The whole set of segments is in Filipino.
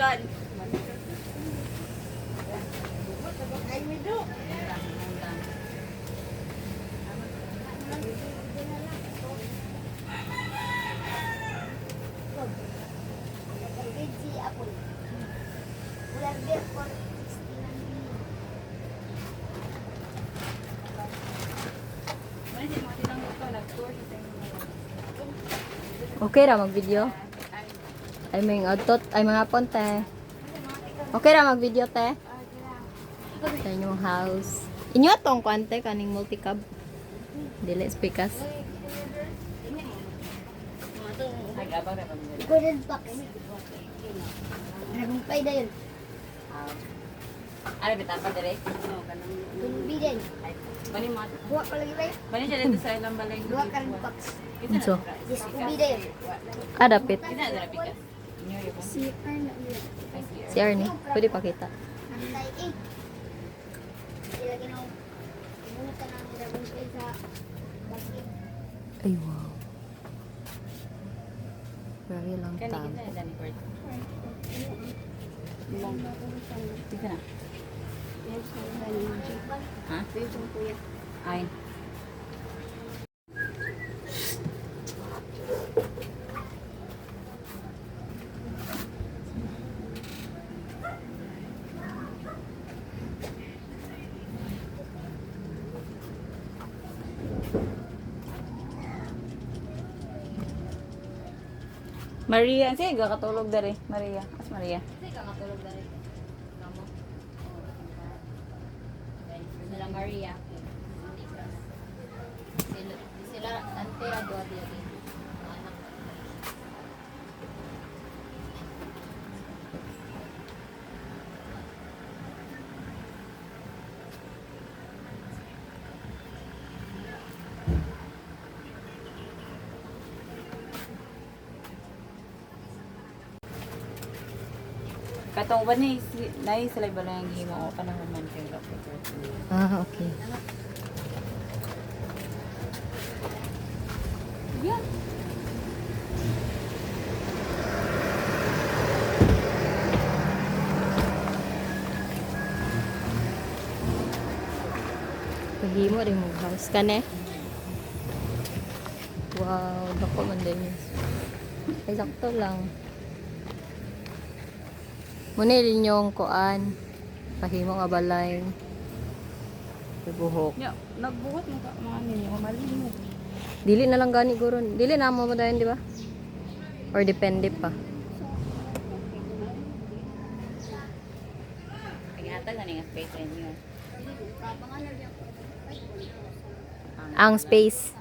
Ikan. Ay, mido. Si Apple. Ulang beer for 69. Okay ra mag-video? Ay may adtot, ay mga ponte. Okay ra mag-video te? Sa inyong house. Inyo atong kwante kaning multicab. Dili speakers. Nag-abang na kami. golden box. Nagumpay na yun. Ano bitan pa dire? No, kanang Tumbi din. bani mo. Buwa ka lagi ba? Bani siya dito sa ilang balay. Buwa ka rin box. So, Yes, ubi na yun. dapit. Kita dira pikas. Inyo yun. Si Arna yun. Si Arnie, pwede pakita. Antay eh. Ilagay na muna ka ng nagumpay sa basket. Ay wow. Very long Kani time. kita dani part. Tika na. Ha? Ay. Maria, sige kakatulog dere. Maria, as Maria. Kasi kakatulog na rin. Kamo. Sila Maria. Sila antera doa dia din. Anak. Katong ba ni nai sila ba lang himo o panahon man kay Dr. Ah, okay. Yeah. Pahimo rin mo house ka ne. Wow, dako man din. Ay sakto lang. Muna rin yung kuan. Pahimo nga balay. Buhok. Ya, nagbuhat mo ka mga ninyo, malimog. Dili na lang gani guron. Dili na mo dayon, di ba? Or depende pa. Ingatan na nga space ninyo. Ang space.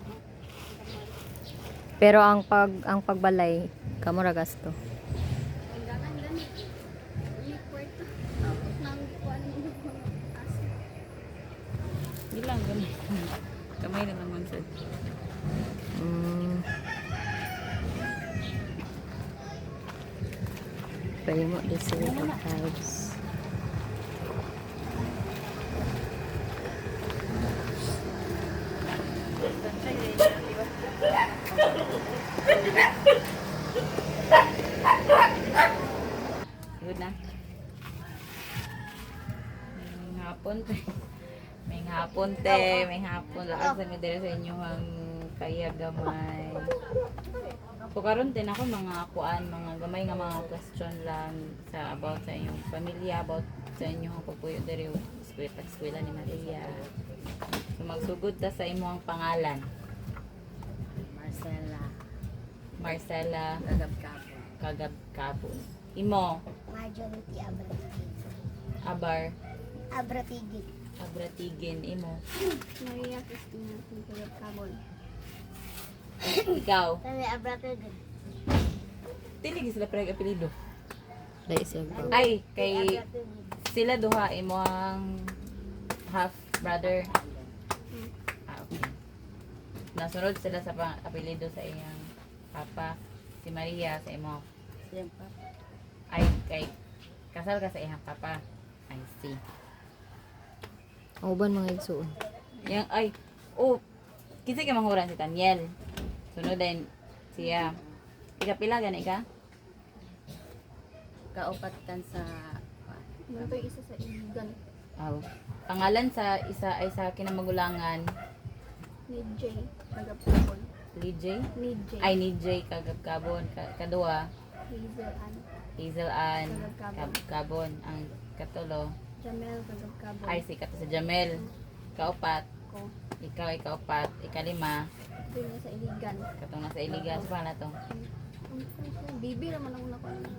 Pero ang pagbalay kamo ra gasto. Ilang gamay. Kamay na naman sa. Pahimo din sila ng tiles. Good na. May hapon te. May hapon te. May hapon. Lakas sa mi dire sa inyo ang kaya gamay. So karon din ako mga kuan, mga gamay nga mga question lang sa about sa inyong pamilya, about sa inyong pagpuyo dire eskwela ni Maria. So magsugod ta sa imong pangalan. Marcela Kagabkapon. Imo Majority Abratigid. Abratigin imo. Maria Cristina Pintulat Cabon. Ikaw. Kami Abratigid. Dili sila preg apelyido. Dai siya bro. Ay kay sila duha imo ang half brother. Okay. Nasunod sila sa apelyido sa iyang papa, si Maria sa imo. Ay kay kasal ka sa iyang papa. I see. Ang uban mga igsuon. Yang ay kinsa kay manguran si Daniel. Sunod din siya. Ikapila gani ka? kaupat kan sa Ito isa sa iligan Aw. Pangalan sa isa ay sa kinamagulangan ni Jay. Nagapapon. Lee J. Ni Jay. Ay ni J Kagabkabon. Kadua Hazel Ann. Hazel Ann Kagabkabon. Kagabkabon. Ang katulo Jamel Kagapkabon. ay si kato sa Jamel. Kaupat. Ko. Ikaw ay kaupat. Ikalima. Ito yung sa iligan. Katong nasa Iligan. Sa pangalan to? Bibi naman ako nakuha na.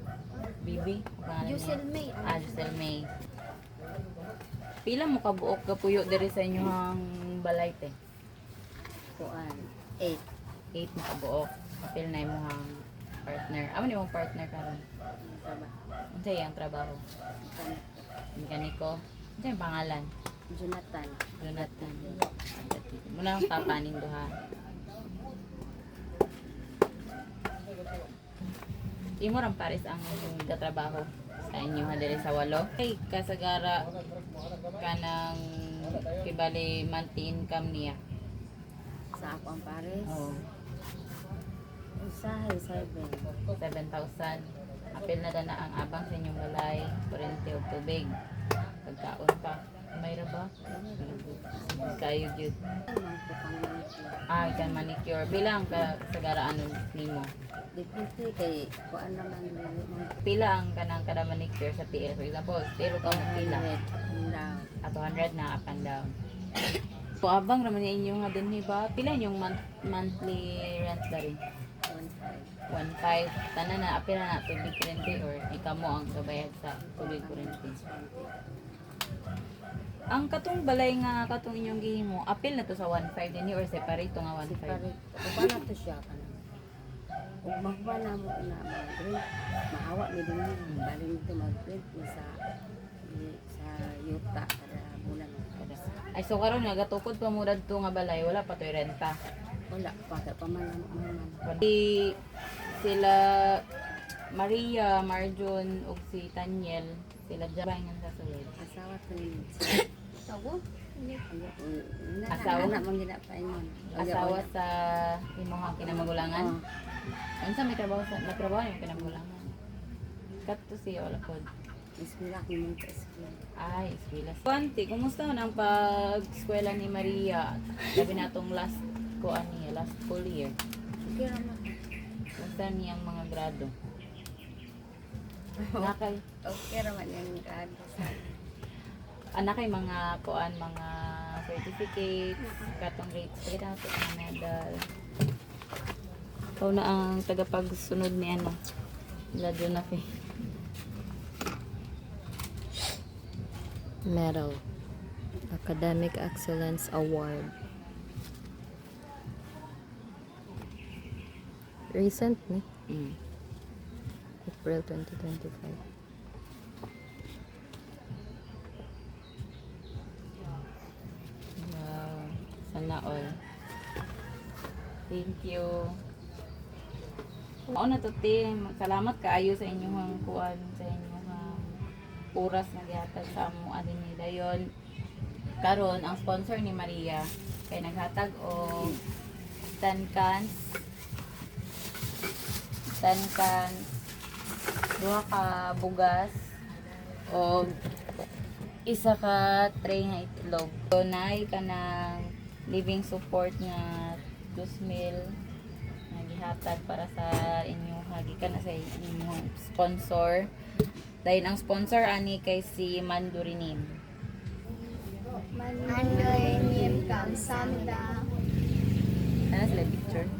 Bibi. Ang pangalan niya? Yusel May. Giselle May. Pila mo kabuok kapuyo diri sa inyong balay te? kuan 8 8 mo kabuok. Kapil na imong partner. Amo ni mong partner karon. trabaho. Unsa iyang trabaho? Mekaniko. Unsa yung pangalan? Jonathan. Jonathan. Muna ang papanin duha. Imo ram pares ang gatrabaho sa inyo ha diri sa walo. Kay kasagara kanang kibali monthly income niya. Sa ako ang pares. Oh, Usahay 7. 7,000. Apil na na ang abang sa inyong balay, kurente o tubig. Pagkaon pa. May ra ba? Kayo jud. Magpapang Ikan manicure. Bilang ka kasagara ano nimo? depende kay kuan naman mga Pila ang kanang kada manicure sa TL? For example, pero ka mo pila. Now, At 200 na up and down. So, abang naman ninyo nga din ba? Pila yung monthly rent na rin? 1.5. 1.5. Tanan na, apila na tubig kurente or ikaw mo ang kabayad sa tubig kurente. Ang katong balay nga katong inyong gihimo, apil na to sa 1.5 din or separate to nga 1.5? Separate. Uba na to siya ka na. Ug magba na mo na mag-rent. Maawa mi din ni bali nito mag-rent ni sa yuta kada bulan. Ay, so karon nga gatukod pa mo dadto nga balay, wala pa to'y renta. Wala pa ka pa man. Si sila Maria, Marjon ug si Tanyel, sila jabangan sa sulod. Asawa to ni. Tawo? Asawa? Anak mong ginapaingon. Asawa sa imong kinamagulangan. Unsa may trabaho yung kinamagulangan? Kato si wala pod. Eskwela ko mo sa eskwela. Ay, eskwela. Kuanti, kumusta man ang pag-eskwela ni Maria? Sabi natong last last school year. Okay raman. Kumusta niyang mga grado? Nakay Okay raman yung grado sa anak kay mga mga certificates, katong grades, pakita natin ang medal. Ikaw na ang tagapagsunod ni Lado na fi. Medal. Academic Excellence Award. Recent ni? April 2025. Wow. Sana all. Thank you. Oo na to, te. Salamat kaayo sa inyong kuan, sa inyong oras nga gihatag sa amo adin ni dayon. Karon ang sponsor ni Maria kay naghatag og 10 cans, duha ka bugas o isa ka tray nga itlog. Donay ka ng living support nga 2,000 nga gihatag para sa inyo hagikan na sa inyong sponsor. Dahil ang sponsor ani kay si Mandurinim. Mandoy Nim Kamsamda. Ano sila picture?